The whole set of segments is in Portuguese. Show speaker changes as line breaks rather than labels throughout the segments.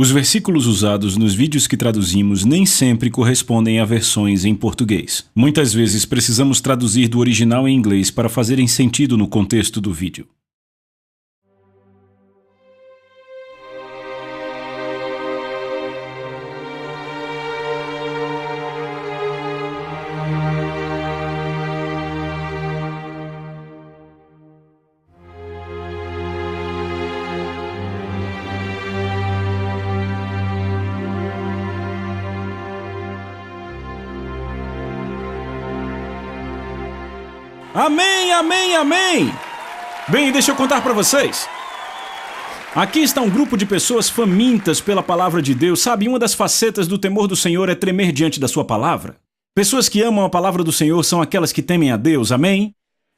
Os versículos usados nos vídeos que traduzimos nem sempre correspondem a versões em português. Muitas vezes precisamos traduzir do original em inglês para fazerem sentido no contexto do vídeo. Amém, amém, amém! Bem, deixa eu contar para vocês. Aqui está um grupo de pessoas famintas pela palavra de Deus. Sabe, uma das facetas do temor do Senhor é tremer diante da sua palavra. Pessoas que amam a palavra do Senhor são aquelas que temem a Deus, amém?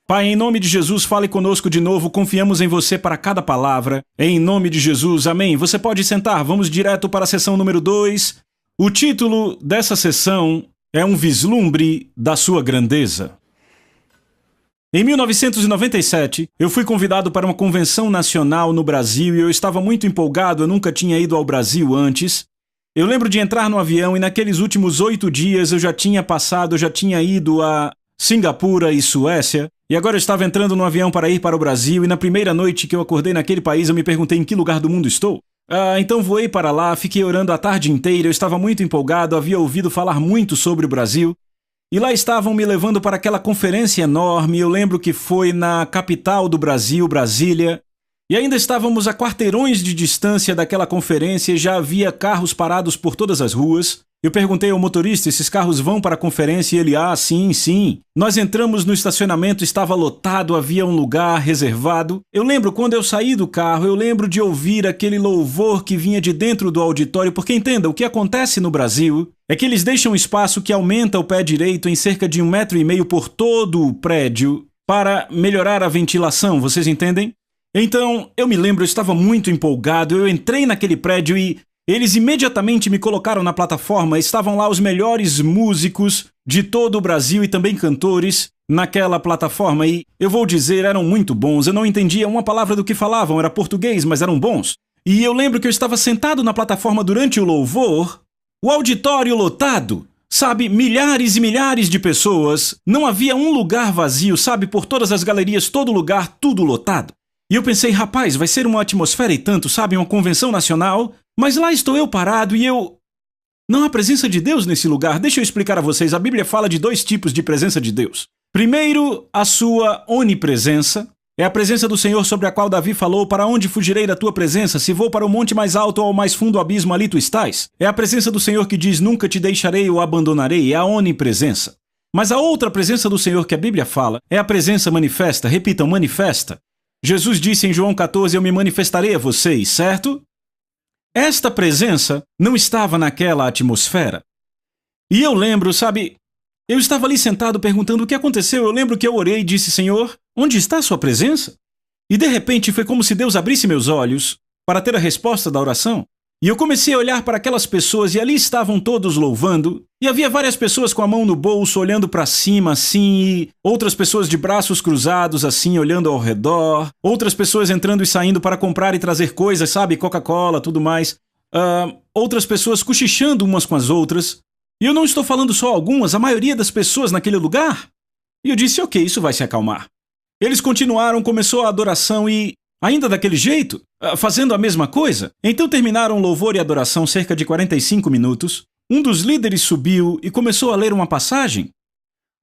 Pai, em nome de Jesus, fale conosco de novo. Confiamos em você para cada palavra. Em nome de Jesus, amém. Você pode sentar, vamos direto para a sessão número 2. O título dessa sessão é Um Vislumbre da Sua Grandeza. Em 1997, eu fui convidado para uma convenção nacional no Brasil e eu estava muito empolgado, eu nunca tinha ido ao Brasil antes. Eu lembro de entrar no avião e naqueles últimos 8 dias eu já tinha ido a Singapura e Suécia, e agora eu estava entrando no avião para ir para o Brasil e na primeira noite que eu acordei naquele país eu me perguntei em que lugar do mundo estou. Então voei para lá, fiquei orando a tarde inteira, eu estava muito empolgado, havia ouvido falar muito sobre o Brasil. E lá estavam me levando para aquela conferência enorme, eu lembro que foi na capital do Brasil, Brasília, e ainda estávamos a quarteirões de distância daquela conferência e já havia carros parados por todas as ruas. Eu perguntei ao motorista, esses carros vão para a conferência? E ele, sim, sim. Nós entramos no estacionamento, estava lotado, havia um lugar reservado. Eu lembro quando eu saí do carro, eu lembro de ouvir aquele louvor que vinha de dentro do auditório, porque entenda, o que acontece no Brasil é que eles deixam espaço que aumenta o pé direito em cerca de 1,5 metro por todo o prédio para melhorar a ventilação, vocês entendem? Então, eu me lembro, eu estava muito empolgado, eu entrei naquele prédio e eles imediatamente me colocaram na plataforma, estavam lá os melhores músicos de todo o Brasil e também cantores naquela plataforma e, eu vou dizer, eram muito bons, eu não entendia uma palavra do que falavam, era português, mas eram bons. E eu lembro que eu estava sentado na plataforma durante o louvor, o auditório lotado, sabe, milhares e milhares de pessoas, não havia um lugar vazio, sabe, por todas as galerias, todo lugar, tudo lotado. E eu pensei, rapaz, vai ser uma atmosfera e tanto, sabe, uma convenção nacional, mas lá estou eu parado e eu... Não há presença de Deus nesse lugar. Deixa eu explicar a vocês, a Bíblia fala de 2 tipos de presença de Deus. Primeiro, a sua onipresença. É a presença do Senhor sobre a qual Davi falou, para onde fugirei da tua presença? Se vou para o monte mais alto ou ao mais fundo abismo, ali tu estás. É a presença do Senhor que diz, nunca te deixarei ou abandonarei, é a onipresença. Mas a outra presença do Senhor que a Bíblia fala é a presença manifesta, repitam, manifesta. Jesus disse em João 14, eu me manifestarei a vocês, certo? Esta presença não estava naquela atmosfera. E eu lembro, sabe, eu estava ali sentado perguntando o que aconteceu. Eu lembro que eu orei e disse, Senhor, onde está a sua presença? E de repente foi como se Deus abrisse meus olhos para ter a resposta da oração. E eu comecei a olhar para aquelas pessoas e ali estavam todos louvando. E havia várias pessoas com a mão no bolso, olhando para cima assim, e outras pessoas de braços cruzados assim, olhando ao redor. Outras pessoas entrando e saindo para comprar e trazer coisas, sabe, Coca-Cola, tudo mais. Outras pessoas cochichando umas com as outras. E eu não estou falando só algumas, a maioria das pessoas naquele lugar. E eu disse, ok, isso vai se acalmar. Eles continuaram, começou a adoração e... Ainda daquele jeito? Fazendo a mesma coisa? Então terminaram o louvor e adoração cerca de 45 minutos. Um dos líderes subiu e começou a ler uma passagem.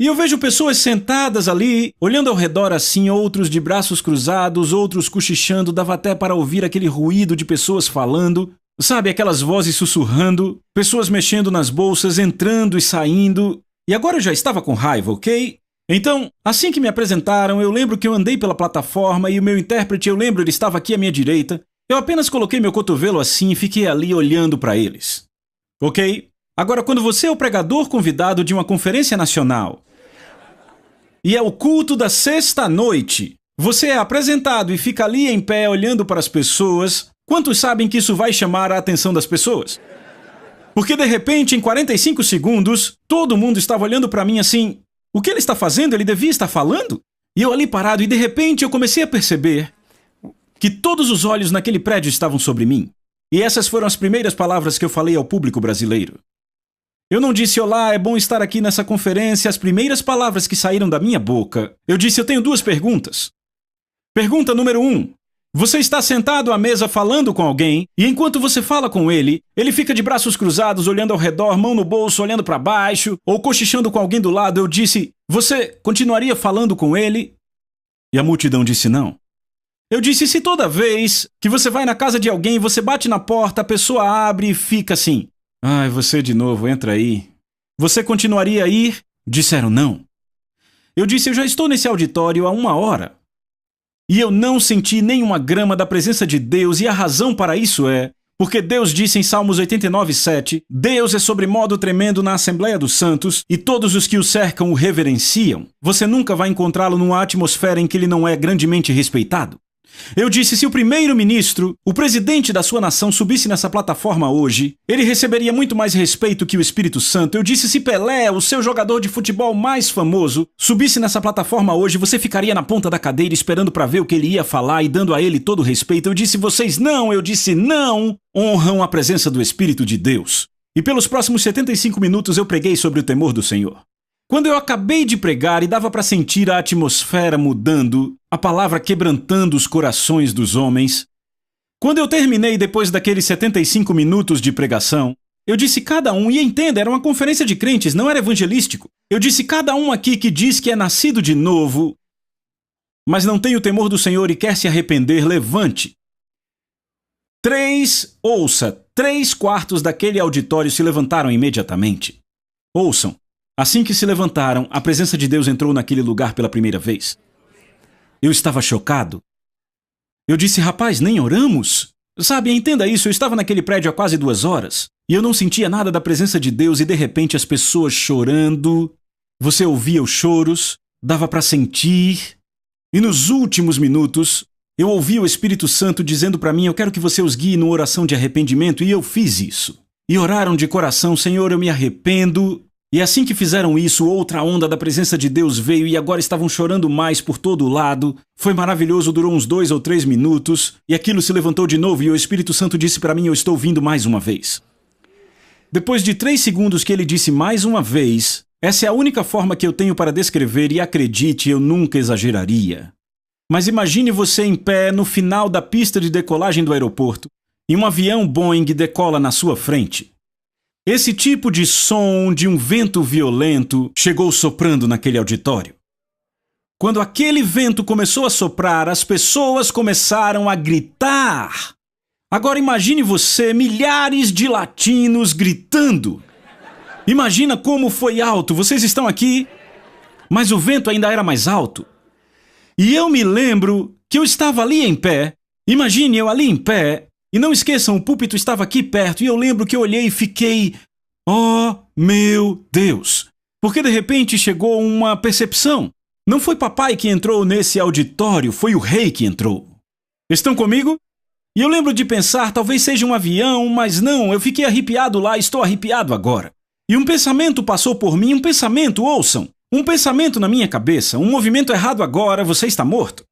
E eu vejo pessoas sentadas ali, olhando ao redor assim, outros de braços cruzados, outros cochichando, dava até para ouvir aquele ruído de pessoas falando. Sabe, aquelas vozes sussurrando, pessoas mexendo nas bolsas, entrando e saindo. E agora eu já estava com raiva, ok? Então, assim que me apresentaram, eu lembro que eu andei pela plataforma e o meu intérprete, eu lembro, ele estava aqui à minha direita. Eu apenas coloquei meu cotovelo assim e fiquei ali olhando para eles. Ok? Agora, quando você é o pregador convidado de uma conferência nacional e é o culto da sexta-noite, você é apresentado e fica ali em pé olhando para as pessoas, quantos sabem que isso vai chamar a atenção das pessoas? Porque de repente, em 45 segundos, todo mundo estava olhando para mim assim... O que ele está fazendo? Ele devia estar falando? E eu ali parado, e de repente eu comecei a perceber que todos os olhos naquele prédio estavam sobre mim. E essas foram as primeiras palavras que eu falei ao público brasileiro. Eu não disse, olá, é bom estar aqui nessa conferência. As primeiras palavras que saíram da minha boca, eu disse, eu tenho 2 perguntas. Pergunta número 1. Você está sentado à mesa falando com alguém, e enquanto você fala com ele, ele fica de braços cruzados, olhando ao redor, mão no bolso, olhando para baixo, ou cochichando com alguém do lado. Eu disse, você continuaria falando com ele? E a multidão disse não. Eu disse, se toda vez que você vai na casa de alguém, você bate na porta, a pessoa abre e fica assim, ai, você de novo, entra aí. Você continuaria a ir? Disseram não. Eu disse, eu já estou nesse auditório há 1 hora. E eu não senti nenhuma grama da presença de Deus, e a razão para isso é porque Deus disse em Salmos 89:7, Deus é sobremodo tremendo na Assembleia dos Santos, e todos os que o cercam o reverenciam. Você nunca vai encontrá-lo numa atmosfera em que ele não é grandemente respeitado. Eu disse, se o primeiro-ministro, o presidente da sua nação, subisse nessa plataforma hoje, ele receberia muito mais respeito que o Espírito Santo. Eu disse, se Pelé, o seu jogador de futebol mais famoso, subisse nessa plataforma hoje, você ficaria na ponta da cadeira esperando para ver o que ele ia falar e dando a ele todo o respeito. Eu disse, vocês não, eu disse não, honram a presença do Espírito de Deus. E pelos próximos 75 minutos eu preguei sobre o temor do Senhor. Quando eu acabei de pregar e dava para sentir a atmosfera mudando, a palavra quebrantando os corações dos homens, quando eu terminei depois daqueles 75 minutos de pregação, eu disse cada um, e entenda, era uma conferência de crentes, não era evangelístico. Eu disse cada um aqui que diz que é nascido de novo, mas não tem o temor do Senhor e quer se arrepender, levante. 3/4 daquele auditório se levantaram imediatamente. Ouçam. Assim que se levantaram, a presença de Deus entrou naquele lugar pela primeira vez. Eu estava chocado. Eu disse, rapaz, nem oramos? Sabe, entenda isso, eu estava naquele prédio há quase 2 horas, e eu não sentia nada da presença de Deus, e de repente as pessoas chorando, você ouvia os choros, dava para sentir, e nos últimos minutos, eu ouvi o Espírito Santo dizendo para mim, eu quero que você os guie numa oração de arrependimento, e eu fiz isso. E oraram de coração, Senhor, eu me arrependo. E assim que fizeram isso, outra onda da presença de Deus veio e agora estavam chorando mais por todo lado. Foi maravilhoso, durou uns 2 ou 3 minutos, e aquilo se levantou de novo e o Espírito Santo disse para mim, eu estou vindo mais uma vez. Depois de 3 segundos que ele disse mais uma vez, essa é a única forma que eu tenho para descrever e acredite, eu nunca exageraria. Mas imagine você em pé no final da pista de decolagem do aeroporto, e um avião Boeing decola na sua frente. Esse tipo de som de um vento violento chegou soprando naquele auditório. Quando aquele vento começou a soprar, as pessoas começaram a gritar. Agora imagine você, milhares de latinos gritando. Imagina como foi alto, vocês estão aqui, mas o vento ainda era mais alto. E eu me lembro que eu estava ali em pé, imagine eu ali em pé, e não esqueçam, o púlpito estava aqui perto, e eu lembro que eu olhei e fiquei, oh meu Deus! Porque de repente chegou uma percepção. Não foi papai que entrou nesse auditório, foi o rei que entrou. Estão comigo? E eu lembro de pensar, talvez seja um avião, mas não, eu fiquei arrepiado lá, estou arrepiado agora. E um pensamento passou por mim, um pensamento, ouçam, um pensamento na minha cabeça, um movimento errado agora, você está morto.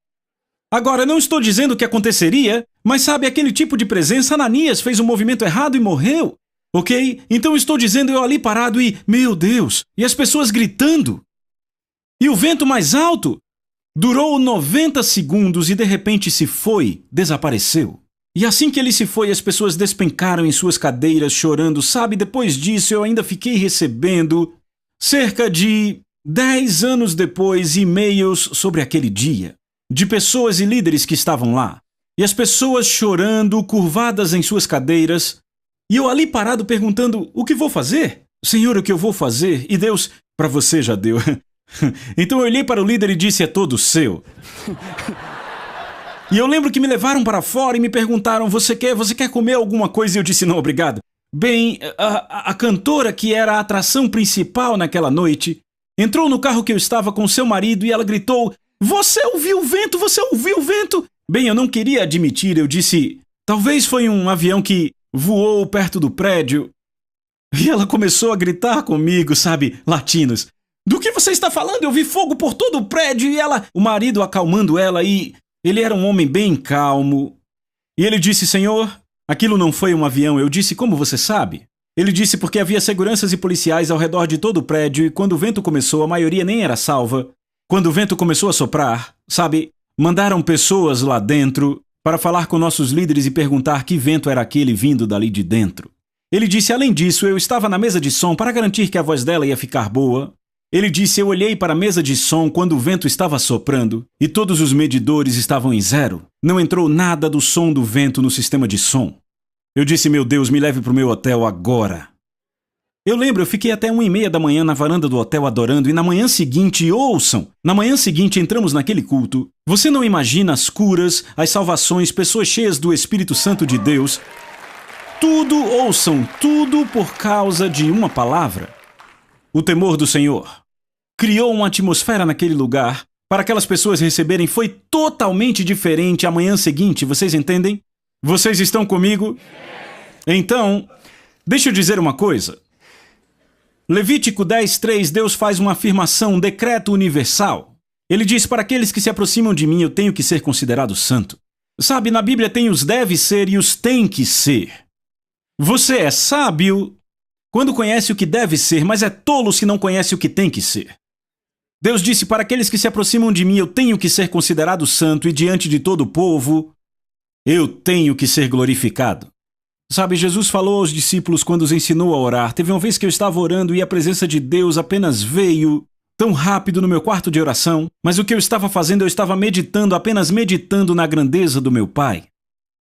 Agora, não estou dizendo o que aconteceria, mas sabe aquele tipo de presença, Ananias fez um movimento errado e morreu. Ok? Então estou dizendo eu ali parado e, meu Deus, e as pessoas gritando. E o vento mais alto durou 90 segundos e de repente se foi, desapareceu. E assim que ele se foi, as pessoas despencaram em suas cadeiras chorando, sabe? Depois disso eu ainda fiquei recebendo, cerca de 10 anos depois, e-mails sobre aquele dia. De pessoas e líderes que estavam lá. E as pessoas chorando, curvadas em suas cadeiras. E eu ali parado perguntando, o que vou fazer? Senhor, o que eu vou fazer? E Deus, para você já deu. Então eu olhei para o líder e disse, é todo seu. E eu lembro que me levaram para fora e me perguntaram, você quer comer alguma coisa? E eu disse, não, obrigado. Bem, a cantora que era a atração principal naquela noite, entrou no carro que eu estava com seu marido e ela gritou, você ouviu o vento? Você ouviu o vento? Bem, eu não queria admitir, eu disse, talvez foi um avião que voou perto do prédio. E ela começou a gritar comigo, sabe, latinos. Do que você está falando? Eu vi fogo por todo o prédio e o marido acalmando ela e ele era um homem bem calmo. E ele disse, Senhor, Aquilo não foi um avião, eu disse, como você sabe? Ele disse porque havia seguranças e policiais ao redor de todo o prédio e quando o vento começou, a maioria nem era salva. Quando o vento começou a soprar, sabe, mandaram pessoas lá dentro para falar com nossos líderes e perguntar que vento era aquele vindo dali de dentro. Ele disse, além disso, eu estava na mesa de som para garantir que a voz dela ia ficar boa. Ele disse, eu olhei para a mesa de som quando o vento estava soprando e todos os medidores estavam em zero. Não entrou nada do som do vento no sistema de som. Eu disse, meu Deus, me leve para o meu hotel agora. Eu lembro, eu fiquei até 1h30 da manhã na varanda do hotel adorando e na manhã seguinte, ouçam, na manhã seguinte entramos naquele culto. Você não imagina as curas, as salvações, pessoas cheias do Espírito Santo de Deus. Tudo, ouçam, tudo por causa de uma palavra. O temor do Senhor criou uma atmosfera naquele lugar para aquelas pessoas receberem. Foi totalmente diferente a manhã seguinte, vocês entendem? Vocês estão comigo? Então, deixa eu dizer uma coisa. Levítico 10:3, Deus faz uma afirmação, um decreto universal. Ele diz, para aqueles que se aproximam de mim, eu tenho que ser considerado santo. Sabe, na Bíblia tem os deve ser e os tem que ser. Você é sábio quando conhece o que deve ser, mas é tolo se não conhece o que tem que ser. Deus disse, para aqueles que se aproximam de mim, eu tenho que ser considerado santo e diante de todo o povo, eu tenho que ser glorificado. Sabe, Jesus falou aos discípulos quando os ensinou a orar. Teve uma vez que eu estava orando e a presença de Deus apenas veio tão rápido no meu quarto de oração, mas o que eu estava fazendo, eu estava meditando, apenas meditando na grandeza do meu Pai.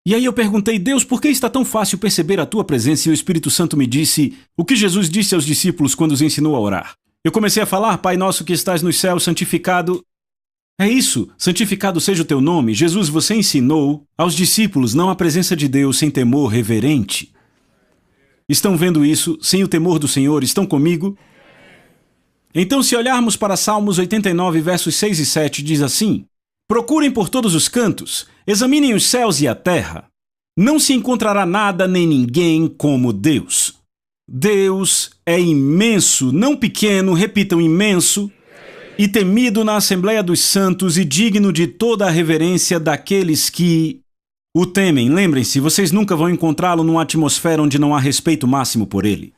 E aí eu perguntei, Deus, por que está tão fácil perceber a tua presença? E o Espírito Santo me disse o que Jesus disse aos discípulos quando os ensinou a orar. Eu comecei a falar, Pai nosso que estás nos céus, santificado... É isso, santificado seja o teu nome. Jesus, você ensinou aos discípulos não a presença de Deus sem temor reverente. Estão vendo isso, sem o temor do Senhor? Estão comigo? Então, se olharmos para Salmos 89, versos 6 e 7, diz assim, procurem por todos os cantos, examinem os céus e a terra. Não se encontrará nada nem ninguém como Deus. Deus é imenso, não pequeno, repitam, imenso, e temido na Assembleia dos Santos e digno de toda a reverência daqueles que o temem. Lembrem-se, vocês nunca vão encontrá-lo numa atmosfera onde não há respeito máximo por ele.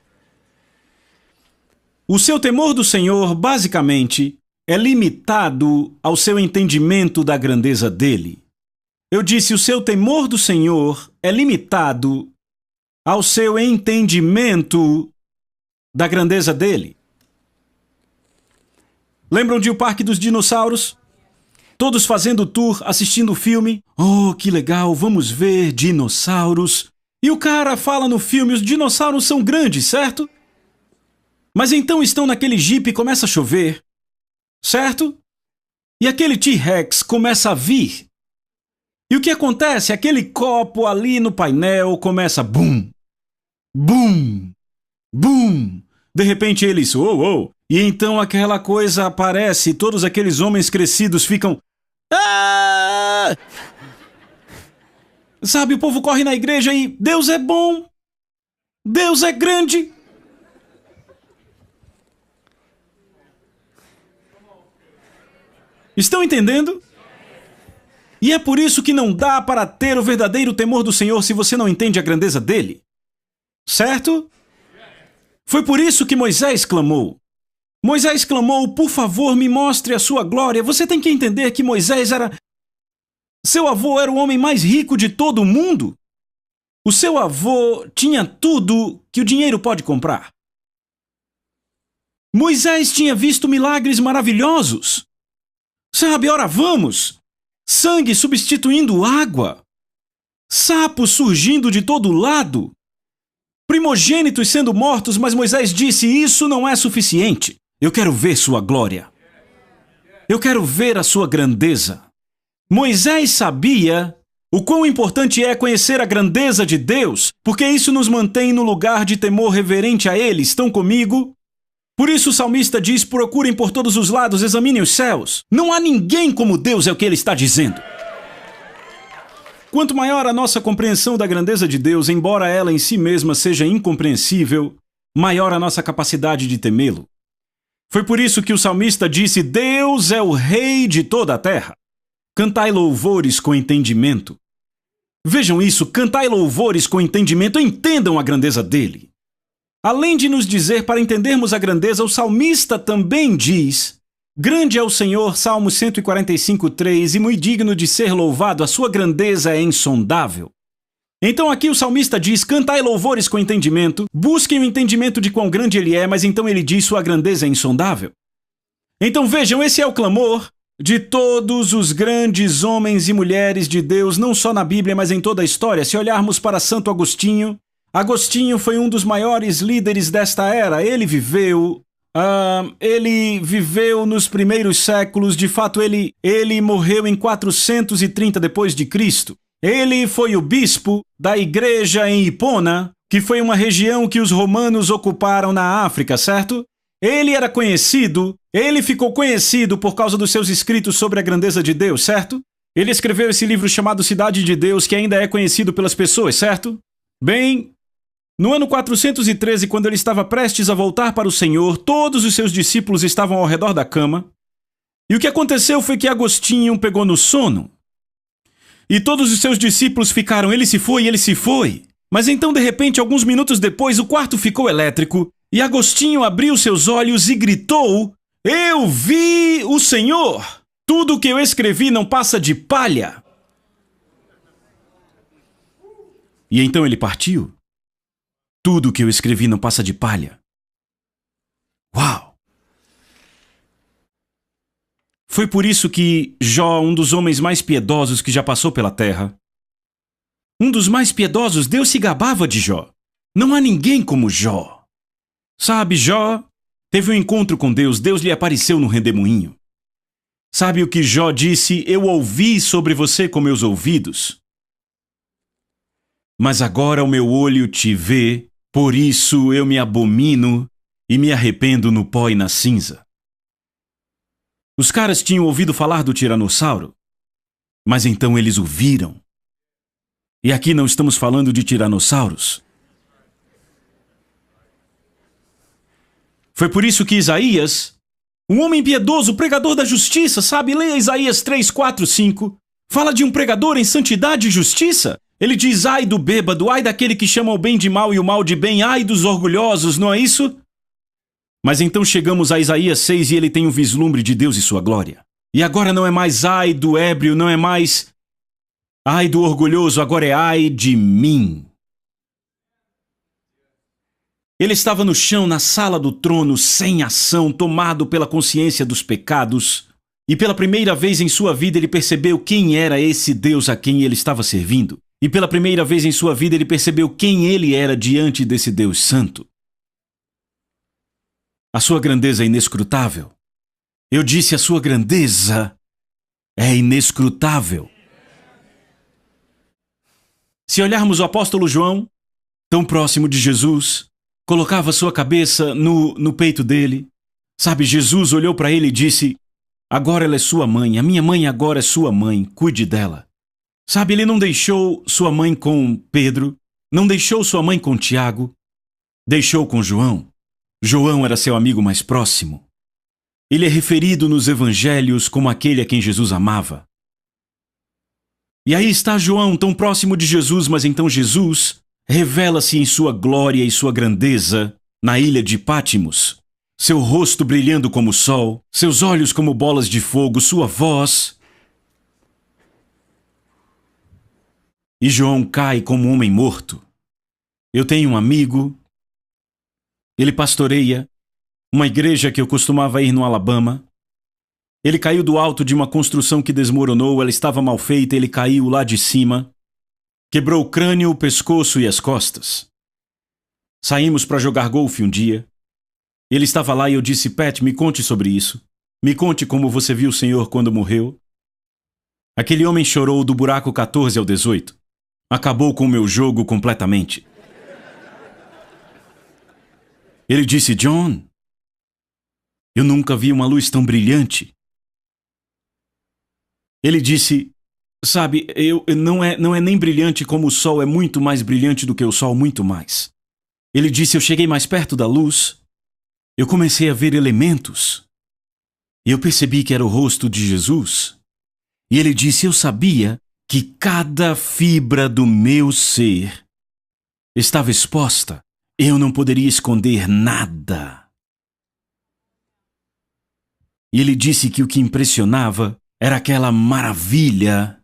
O seu temor do Senhor, basicamente, é limitado ao seu entendimento da grandeza dele. Eu disse, o seu temor do Senhor é limitado ao seu entendimento da grandeza dele. Lembram de O Parque dos Dinossauros? Todos fazendo tour, assistindo o filme. Oh, que legal, vamos ver dinossauros. E o cara fala no filme, os dinossauros são grandes, certo? Mas então estão naquele jipe e começa a chover, certo? E aquele T-Rex começa a vir. E o que acontece? Aquele copo ali no painel começa bum, bum, bum. De repente eles, oh. E então aquela coisa aparece e todos aqueles homens crescidos ficam... Ah! Sabe, o povo corre na igreja e Deus é bom, Deus é grande. Estão entendendo? E é por isso que não dá para ter o verdadeiro temor do Senhor se você não entende a grandeza dele. Certo? Foi por isso que Moisés clamou. Moisés clamou, por favor, me mostre a sua glória. Você tem que entender que Moisés era... Seu avô era o homem mais rico de todo o mundo. O seu avô tinha tudo que o dinheiro pode comprar. Moisés tinha visto milagres maravilhosos. Sabe, ora vamos. Sangue substituindo água. Sapos surgindo de todo lado. Primogênitos sendo mortos, mas Moisés disse, isso não é suficiente. Eu quero ver sua glória. Eu quero ver a sua grandeza. Moisés sabia o quão importante é conhecer a grandeza de Deus, porque isso nos mantém no lugar de temor reverente a Ele. Estão comigo? Por isso o salmista diz, procurem por todos os lados, examinem os céus. Não há ninguém como Deus, é o que ele está dizendo. Quanto maior a nossa compreensão da grandeza de Deus, embora ela em si mesma seja incompreensível, maior a nossa capacidade de temê-lo. Foi por isso que o salmista disse, Deus é o rei de toda a terra. Cantai louvores com entendimento. Vejam isso, cantai louvores com entendimento, entendam a grandeza dele. Além de nos dizer para entendermos a grandeza, o salmista também diz: grande é o Senhor, Salmo 145:3, e muito digno de ser louvado, a sua grandeza é insondável. Então aqui o salmista diz: cantai louvores com entendimento, busquem o entendimento de quão grande ele é, mas então ele diz: sua grandeza é insondável. Então vejam, esse é o clamor de todos os grandes homens e mulheres de Deus, não só na Bíblia, mas em toda a história. Se olharmos para Santo Agostinho, Agostinho foi um dos maiores líderes desta era. Ele viveu nos primeiros séculos. De fato, ele morreu em 430 depois de Cristo. Ele foi o bispo da igreja em Hipona, que foi uma região que os romanos ocuparam na África, certo? Ele ficou conhecido por causa dos seus escritos sobre a grandeza de Deus, certo? Ele escreveu esse livro chamado Cidade de Deus, que ainda é conhecido pelas pessoas, certo? Bem, no ano 413, quando ele estava prestes a voltar para o Senhor, todos os seus discípulos estavam ao redor da cama, e o que aconteceu foi que Agostinho pegou no sono. E todos os seus discípulos ficaram: ele se foi, ele se foi. Mas então, de repente, alguns minutos depois, o quarto ficou elétrico, e Agostinho abriu seus olhos e gritou: eu vi o Senhor! Tudo o que eu escrevi não passa de palha! E então ele partiu. Tudo o que eu escrevi não passa de palha. Uau! Foi por isso que Jó, um dos homens mais piedosos que já passou pela terra, um dos mais piedosos, Deus se gabava de Jó. Não há ninguém como Jó. Sabe, Jó teve um encontro com Deus, Deus lhe apareceu no redemoinho. Sabe o que Jó disse? Eu ouvi sobre você com meus ouvidos, mas agora o meu olho te vê, por isso eu me abomino e me arrependo no pó e na cinza. Os caras tinham ouvido falar do tiranossauro, mas então eles o viram. E aqui não estamos falando de tiranossauros. Foi por isso que Isaías, um homem piedoso, pregador da justiça, sabe? Leia Isaías 3, 4, 5. Fala de um pregador em santidade e justiça. Ele diz: ai do bêbado, ai daquele que chama o bem de mal e o mal de bem, ai dos orgulhosos, não é isso? Mas então chegamos a Isaías 6 e ele tem um vislumbre de Deus e sua glória. E agora não é mais ai do ébrio, não é mais ai do orgulhoso, agora é ai de mim. Ele estava no chão, na sala do trono, sem ação, tomado pela consciência dos pecados. E pela primeira vez em sua vida ele percebeu quem era esse Deus a quem ele estava servindo. E pela primeira vez em sua vida ele percebeu quem ele era diante desse Deus santo. A sua grandeza é inescrutável. Eu disse: a sua grandeza é inescrutável. Se olharmos o apóstolo João, tão próximo de Jesus, colocava sua cabeça no peito dele. Sabe, Jesus olhou para ele e disse: agora ela é sua mãe, a minha mãe agora é sua mãe, cuide dela. Sabe, ele não deixou sua mãe com Pedro, não deixou sua mãe com Tiago, deixou com João. João era seu amigo mais próximo. Ele é referido nos evangelhos como aquele a quem Jesus amava. E aí está João, tão próximo de Jesus, mas então Jesus revela-se em sua glória e sua grandeza na ilha de Pátimos. Seu rosto brilhando como o sol, seus olhos como bolas de fogo, sua voz. E João cai como um homem morto. Eu tenho um amigo, ele pastoreia uma igreja que eu costumava ir no Alabama. Ele caiu do alto de uma construção que desmoronou, ela estava mal feita, ele caiu lá de cima, quebrou o crânio, o pescoço e as costas. Saímos para jogar golfe um dia. Ele estava lá e eu disse: Pat, me conte sobre isso. Me conte como você viu o Senhor quando morreu. Aquele homem chorou do buraco 14 ao 18. Acabou com o meu jogo completamente. Ele disse: John, eu nunca vi uma luz tão brilhante. Ele disse: sabe, não é nem brilhante como o sol, é muito mais brilhante do que o sol, muito mais. Ele disse: eu cheguei mais perto da luz, eu comecei a ver elementos, e eu percebi que era o rosto de Jesus. E ele disse: eu sabia que cada fibra do meu ser estava exposta. Eu não poderia esconder nada. E ele disse que o que impressionava era aquela maravilha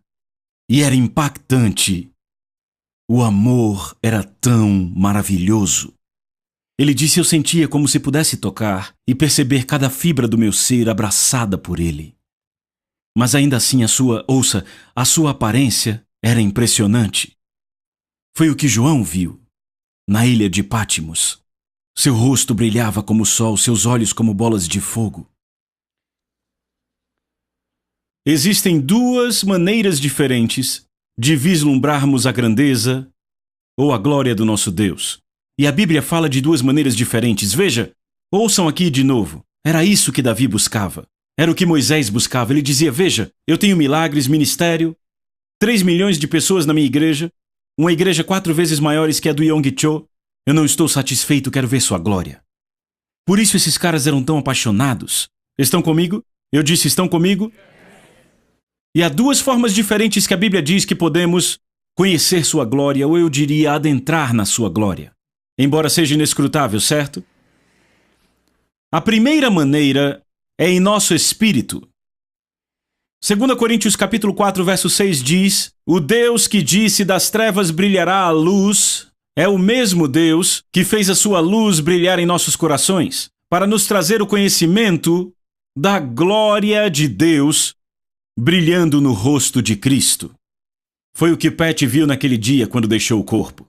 e era impactante. O amor era tão maravilhoso. Ele disse: eu sentia como se pudesse tocar e perceber cada fibra do meu ser abraçada por ele. Mas ainda assim a sua aparência era impressionante. Foi o que João viu na ilha de Pátimos. Seu rosto brilhava como o sol, seus olhos como bolas de fogo. Existem duas maneiras diferentes de vislumbrarmos a grandeza ou a glória do nosso Deus. E a Bíblia fala de duas maneiras diferentes. Veja, ouçam aqui de novo. Era isso que Davi buscava. Era o que Moisés buscava. Ele dizia: veja, eu tenho milagres, ministério, 3 milhões de pessoas na minha igreja, uma igreja 4 vezes maiores que a do Yong Cho. Eu não estou satisfeito, quero ver sua glória. Por isso esses caras eram tão apaixonados. Estão comigo? Eu disse: estão comigo? E há duas formas diferentes que a Bíblia diz que podemos conhecer sua glória, ou eu diria adentrar na sua glória. Embora seja inescrutável, certo? A primeira maneira é em nosso espírito. 2 Coríntios capítulo 4, verso 6 diz: o Deus que disse das trevas brilhará a luz é o mesmo Deus que fez a sua luz brilhar em nossos corações, para nos trazer o conhecimento da glória de Deus brilhando no rosto de Cristo. Foi o que Pat viu naquele dia quando deixou o corpo.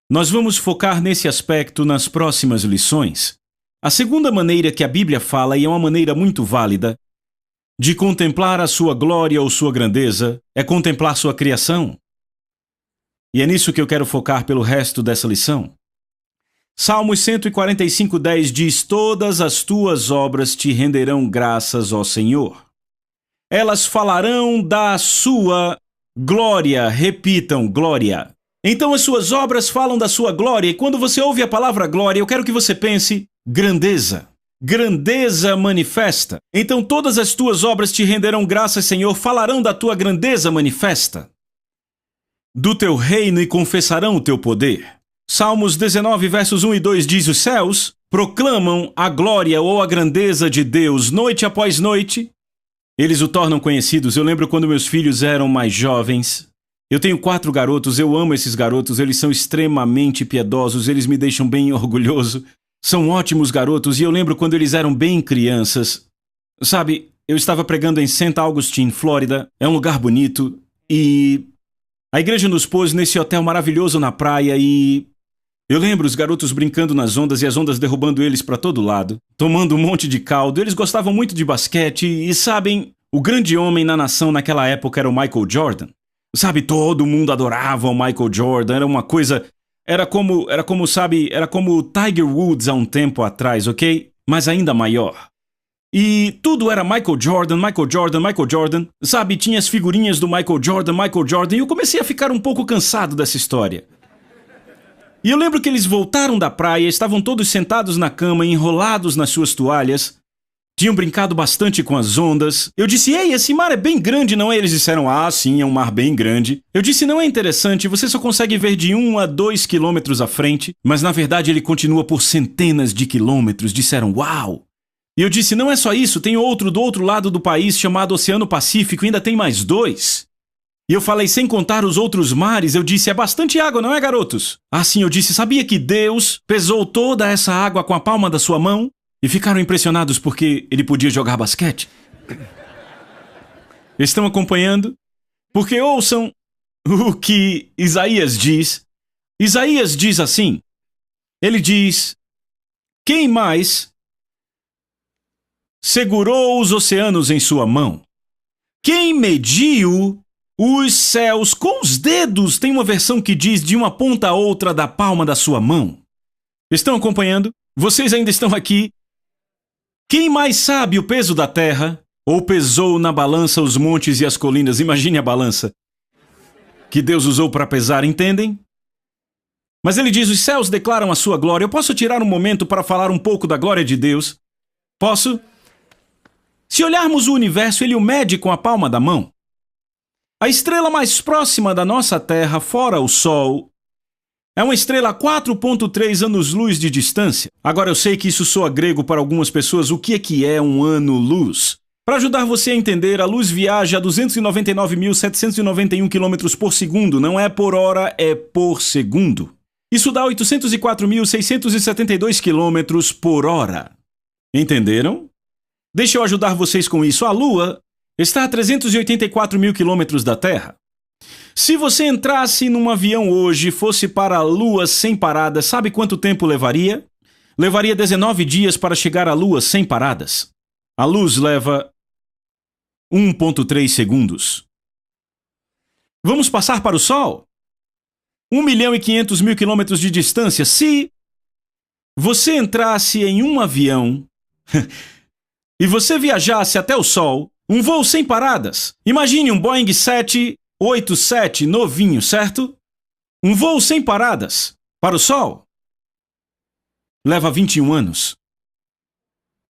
Nós vamos focar nesse aspecto nas próximas lições. A segunda maneira que a Bíblia fala, e é uma maneira muito válida, de contemplar a sua glória ou sua grandeza, é contemplar sua criação. E é nisso que eu quero focar pelo resto dessa lição. Salmos 145:10 diz: todas as tuas obras te renderão graças, ó Senhor. Elas falarão da sua glória. Repitam: glória. Então as suas obras falam da sua glória, e quando você ouve a palavra glória, eu quero que você pense: grandeza. Grandeza manifesta. Então todas as tuas obras te renderão graças, Senhor, falarão da tua grandeza manifesta, do teu reino, e confessarão o teu poder. Salmos 19, versos 1 e 2 diz: os céus proclamam a glória ou a grandeza de Deus noite após noite. Eles o tornam conhecidos. Eu lembro quando meus filhos eram mais jovens. Eu tenho 4 garotos, eu amo esses garotos, eles são extremamente piedosos, eles me deixam bem orgulhoso. São ótimos garotos, e eu lembro quando eles eram bem crianças. Sabe, eu estava pregando em St. Augustine, Flórida, é um lugar bonito, e a igreja nos pôs nesse hotel maravilhoso na praia, e eu lembro os garotos brincando nas ondas e as ondas derrubando eles para todo lado, tomando um monte de caldo. Eles gostavam muito de basquete, e sabem, o grande homem na nação naquela época era o Michael Jordan. Sabe, todo mundo adorava o Michael Jordan, era uma coisa... Era como o Tiger Woods há um tempo atrás, ok? Mas ainda maior. E tudo era Michael Jordan, Michael Jordan, Michael Jordan. Sabe, tinha as figurinhas do Michael Jordan, e eu comecei a ficar um pouco cansado dessa história. E eu lembro que eles voltaram da praia, estavam todos sentados na cama, enrolados nas suas toalhas. Tinham brincado bastante com as ondas. Eu disse: ei, esse mar é bem grande, não é? Eles disseram: ah, sim, é um mar bem grande. Eu disse: não é interessante, você só consegue ver de 1 a 2 quilômetros à frente, mas na verdade ele continua por centenas de quilômetros. Disseram: uau! E eu disse: não é só isso, tem outro do outro lado do país chamado Oceano Pacífico, e ainda tem mais 2. E eu falei: sem contar os outros mares. Eu disse: é bastante água, não é, garotos? Ah, sim, eu disse: sabia que Deus pesou toda essa água com a palma da sua mão? E ficaram impressionados porque ele podia jogar basquete. Estão acompanhando? Porque ouçam o que Isaías diz. Isaías diz assim, ele diz: quem mais segurou os oceanos em sua mão? Quem mediu os céus com os dedos? Tem uma versão que diz de uma ponta a outra da palma da sua mão. Estão acompanhando? Vocês ainda estão aqui? Quem mais sabe o peso da terra? Ou pesou na balança os montes e as colinas? Imagine a balança que Deus usou para pesar, entendem? Mas ele diz: os céus declaram a sua glória. Eu posso tirar um momento para falar um pouco da glória de Deus? Posso? Se olharmos o universo, ele o mede com a palma da mão. A estrela mais próxima da nossa Terra, fora o Sol, é uma estrela a 4,3 anos-luz de distância. Agora eu sei que isso soa grego para algumas pessoas. O que é um ano-luz? Para ajudar você a entender, a luz viaja a 299.791 km por segundo. Não é por hora, é por segundo. Isso dá 804.672 km por hora. Entenderam? Deixa eu ajudar vocês com isso. A Lua está a 384 mil quilômetros da Terra. Se você entrasse num avião hoje e fosse para a Lua sem paradas, sabe quanto tempo levaria? Levaria 19 dias para chegar à Lua sem paradas. A luz leva 1,3 segundos. Vamos passar para o Sol? 1.500.000 quilômetros de distância. Se você entrasse em um avião e você viajasse até o Sol, um voo sem paradas. Imagine um Boeing 787 novinho, certo? Um voo sem paradas para o Sol leva 21 anos.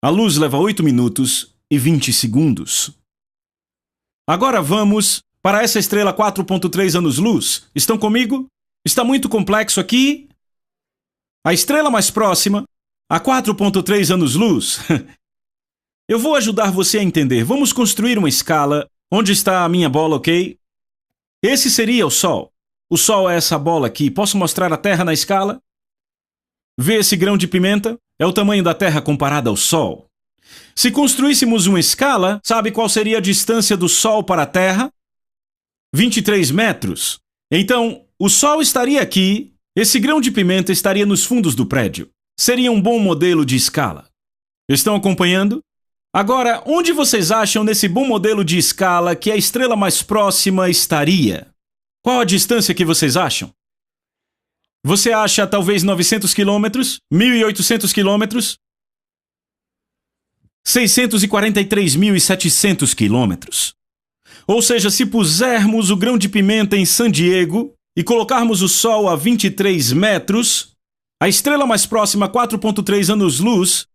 A luz leva 8 minutos e 20 segundos. Agora vamos para essa estrela 4,3 anos-luz. Estão comigo? Está muito complexo aqui. A estrela mais próxima, a 4,3 anos-luz. Eu vou ajudar você a entender. Vamos construir uma escala. Onde está a minha bola, ok? Esse seria o Sol. O Sol é essa bola aqui. Posso mostrar a Terra na escala? Vê esse grão de pimenta? É o tamanho da Terra comparada ao Sol. Se construíssemos uma escala, sabe qual seria a distância do Sol para a Terra? 23 metros. Então, o Sol estaria aqui, esse grão de pimenta estaria nos fundos do prédio. Seria um bom modelo de escala. Estão acompanhando? Agora, onde vocês acham nesse bom modelo de escala que a estrela mais próxima estaria? Qual a distância que vocês acham? Você acha talvez 900 quilômetros? 1.800 quilômetros? 643.700 quilômetros. Ou seja, se pusermos o grão de pimenta em San Diego e colocarmos o Sol a 23 metros, a estrela mais próxima, 4,3 anos-luz,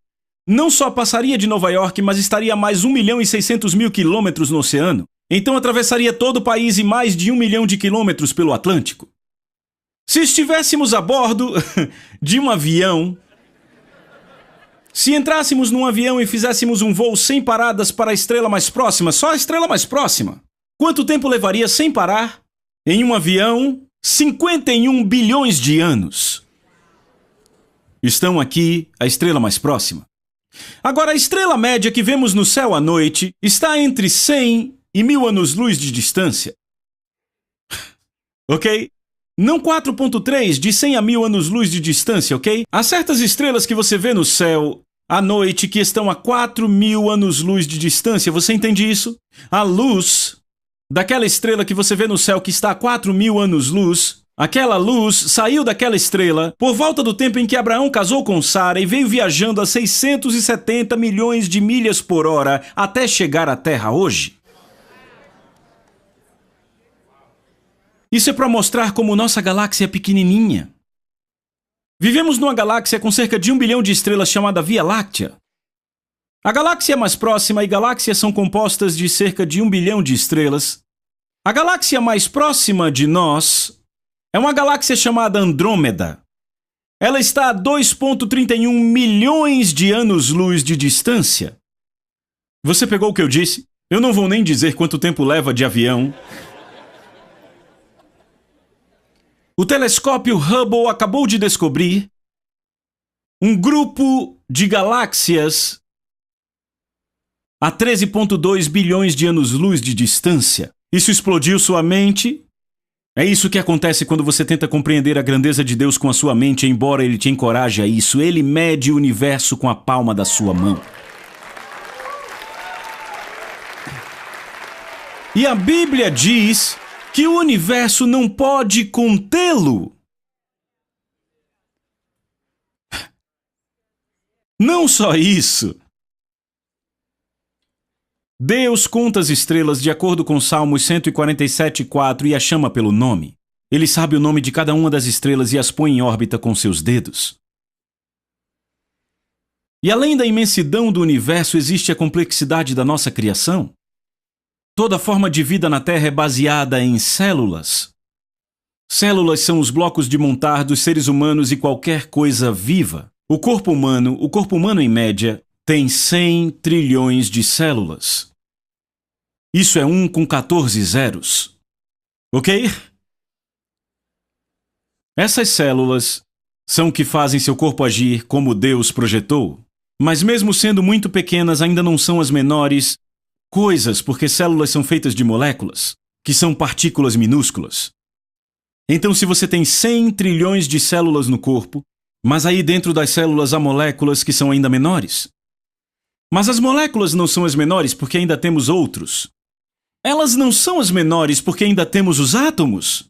não só passaria de Nova York, mas estaria a mais 1.600.000 quilômetros no oceano. Então atravessaria todo o país e mais de 1 milhão de quilômetros pelo Atlântico. Se estivéssemos a bordo de um avião, se entrássemos num avião e fizéssemos um voo sem paradas para a estrela mais próxima, só a estrela mais próxima, quanto tempo levaria sem parar? Em um avião, 51 bilhões de anos. Estão aqui a estrela mais próxima. Agora, a estrela média que vemos no céu à noite está entre 100 e 1.000 anos-luz de distância. Ok? Não 4,3 de 100 a 1.000 anos-luz de distância, ok? Há certas estrelas que você vê no céu à noite que estão a 4.000 anos-luz de distância. Você entende isso? A luz daquela estrela que você vê no céu que está a 4.000 anos-luz, aquela luz saiu daquela estrela por volta do tempo em que Abraão casou com Sara e veio viajando a 670 milhões de milhas por hora até chegar à Terra hoje. Isso é para mostrar como nossa galáxia é pequenininha. Vivemos numa galáxia com cerca de 1 bilhão de estrelas chamada Via Láctea. A galáxia mais próxima e galáxias são compostas de cerca de 1 bilhão de estrelas. A galáxia mais próxima de nós é uma galáxia chamada Andrômeda. Ela está a 2,31 milhões de anos-luz de distância. Você pegou o que eu disse? Eu não vou nem dizer quanto tempo leva de avião. O telescópio Hubble acabou de descobrir um grupo de galáxias a 13,2 bilhões de anos-luz de distância. Isso explodiu sua mente? É isso que acontece quando você tenta compreender a grandeza de Deus com a sua mente, embora Ele te encoraje a isso. Ele mede o universo com a palma da sua mão. E a Bíblia diz que o universo não pode contê-lo. Não só isso. Deus conta as estrelas de acordo com Salmos 147,4 e as chama pelo nome. Ele sabe o nome de cada uma das estrelas e as põe em órbita com seus dedos. E além da imensidão do universo, existe a complexidade da nossa criação. Toda forma de vida na Terra é baseada em células. Células são os blocos de montar dos seres humanos e qualquer coisa viva. O corpo humano em média, tem 100 trilhões de células. Isso é 1 com 14 zeros. Ok? Essas células são o que fazem seu corpo agir como Deus projetou. Mas mesmo sendo muito pequenas, ainda não são as menores coisas, porque células são feitas de moléculas, que são partículas minúsculas. Então, se você tem 100 trilhões de células no corpo, mas aí dentro das células há moléculas que são ainda menores. Mas as moléculas não são as menores porque ainda temos outros. Elas não são as menores porque ainda temos os átomos.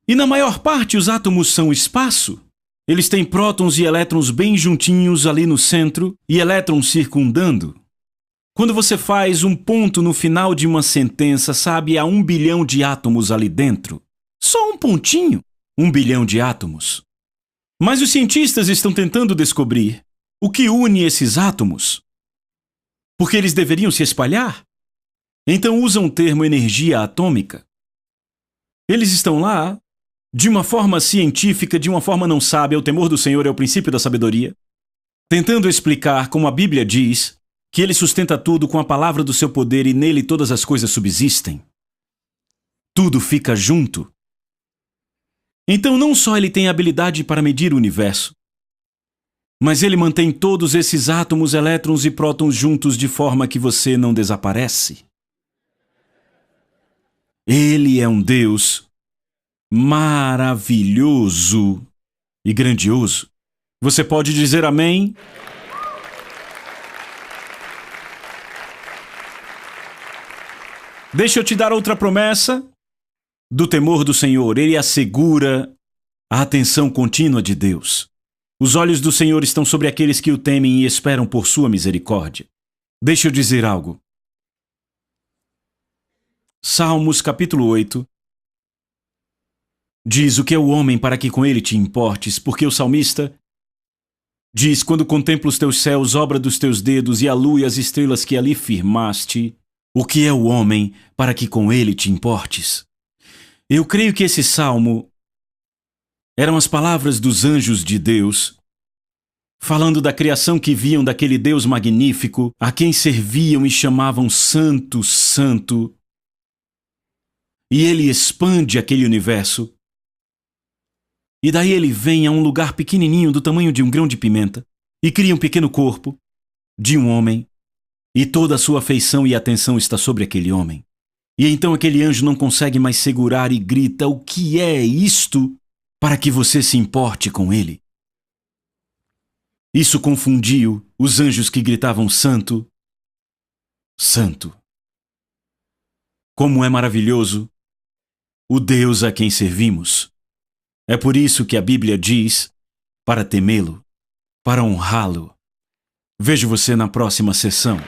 E na maior parte os átomos são espaço. Eles têm prótons e elétrons bem juntinhos ali no centro e elétrons circundando. Quando você faz um ponto no final de uma sentença, sabe, há 1 bilhão de átomos ali dentro. Só um pontinho, 1 bilhão de átomos. Mas os cientistas estão tentando descobrir o que une esses átomos. Porque eles deveriam se espalhar. Então usam o termo energia atômica. Eles estão lá, de uma forma científica, de uma forma não sábia, o temor do Senhor é o princípio da sabedoria, tentando explicar como a Bíblia diz que Ele sustenta tudo com a palavra do seu poder e nele todas as coisas subsistem. Tudo fica junto. Então não só Ele tem habilidade para medir o universo, mas Ele mantém todos esses átomos, elétrons e prótons juntos de forma que você não desaparece. Ele é um Deus maravilhoso e grandioso. Você pode dizer amém? Deixa eu te dar outra promessa do temor do Senhor. Ele assegura a atenção contínua de Deus. Os olhos do Senhor estão sobre aqueles que o temem e esperam por sua misericórdia. Deixa eu dizer algo. Salmos capítulo 8 diz: o que é o homem para que com ele te importes? Porque o salmista diz: quando contemplo os teus céus, obra dos teus dedos, e a lua e as estrelas que ali firmaste, o que é o homem para que com ele te importes? Eu creio que esse salmo eram as palavras dos anjos de Deus, falando da criação que viam daquele Deus magnífico, a quem serviam e chamavam Santo, Santo. E ele expande aquele universo. E daí ele vem a um lugar pequenininho do tamanho de um grão de pimenta e cria um pequeno corpo de um homem, e toda a sua afeição e atenção está sobre aquele homem. E então aquele anjo não consegue mais segurar e grita: o que é isto para que você se importe com ele? Isso confundiu os anjos que gritavam Santo, Santo. Como é maravilhoso o Deus a quem servimos. É por isso que a Bíblia diz para temê-lo, para honrá-lo. Vejo você na próxima sessão.